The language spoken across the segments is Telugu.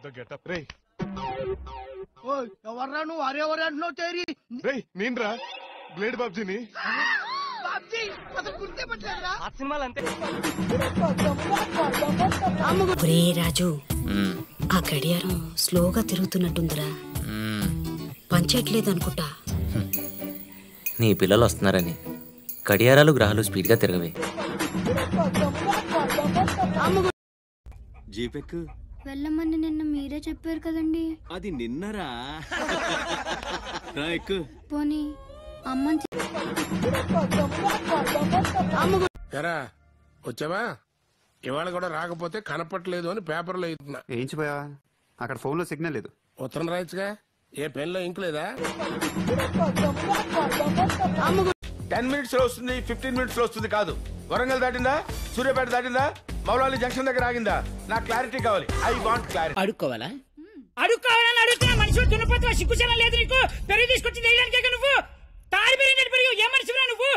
పెద్ద గెటప్ రే. ఎవర్రా నువ్వు? అరెవరు అంటున్నావు? తేరి రే నేనురా బ్లేడ్ బాబ్జీని. ఒరే రాజు, ఆ గడియారం స్లోగా తిరుగుతున్నట్టుందిరా. పనిచేయట్లేదు అనుకుంటా. నీ పిల్లలు వస్తున్నారని గడియారాలు గ్రహాలు స్పీడ్గా తిరగవే. జీపెక్కు వెళ్ళమని నిన్న మీరే చెప్పారు కదండి. అది నిన్నరా? ఎక్కు పోనీ అమ్మని వచ్చావా? ఇవాళ కూడా రాకపోతే కనపట్లేదు అని పేపర్లో ఇస్తున్నా. ఏంచిపోయా? అక్కడ ఫోన్ లో సిగ్నల్ లేదు. ఉత్తరం రాయచ్చుగా. ఏ పెన్లో ఇంక్ లేదా? 10 minutes లో వస్తుంది, 15 minutes లో వస్తుంది కాదు. వరంగల్ దాటిందా, సూర్యాపేట దాటిందా, మౌలాలి జంక్షన్ దగ్గర ఆగిందా? నాకు క్లారిటీ కావాలి. I want clarity. అడుక్కోవాలా? అడుక్కోవాలని అడుగుతున్నా. మనిషి దున్నపోతున్నా, సిగ్గుచనం లేదు నీకు. పెరుగు తీసుకొచ్చి వేయడానికి నువ్వు తాడి పెరిగినట్టు పెరుగు. ఏ మనిషిరా నువ్వు?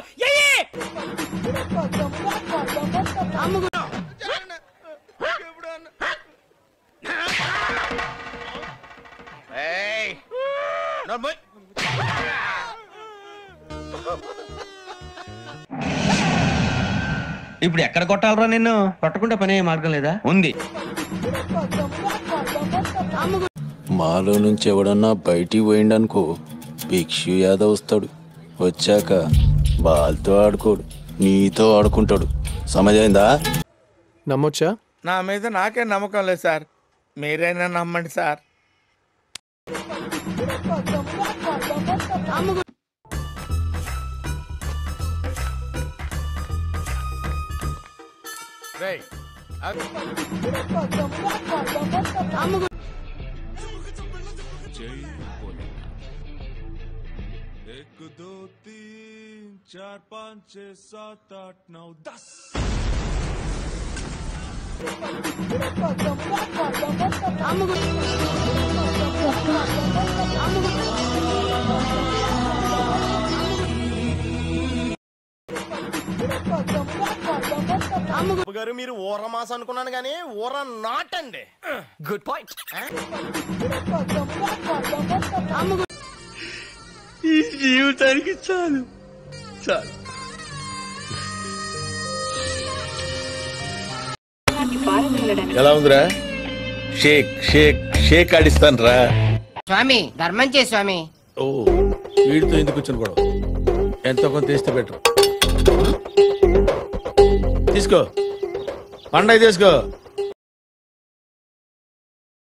ఇప్పుడు ఎక్కడ కొట్టాలరా నిన్ను? కొట్టకుండా పనే మార్గం లేదా? ఉంది. మాలో నుంచి ఎవడన్నా బయటికి పోయిండనుకో, భిక్షు యాదవ్ వస్తాడు. వచ్చాక బాల్తో ఆడుకోడు, నీతో ఆడుకుంటాడు. సమజైందా? నమ్మొచ్చా? నా మీద నాకే నమ్మకం లేదు సార్. మీరైనా నమ్మండి సార్. एक दो तीन चार पाँच छः सात आठ नौ 10. గారు మీరు ఊర మాస అనుకున్నాను కానీ ఊర నాటండి. Good point. ఈ జీవితానికి చాలు చాలు. ఎలా ఉందిరా? షేక్ షేక్ షేక్ ఆడిస్తాను రా. స్వామి ధర్మం చే స్వామి. ఓ వీడితో ఎందుకు కూర్చొని కూడా ఎంతో కొంత తీస్తే బెటర్. తీసుకో పండగ తీసుకో.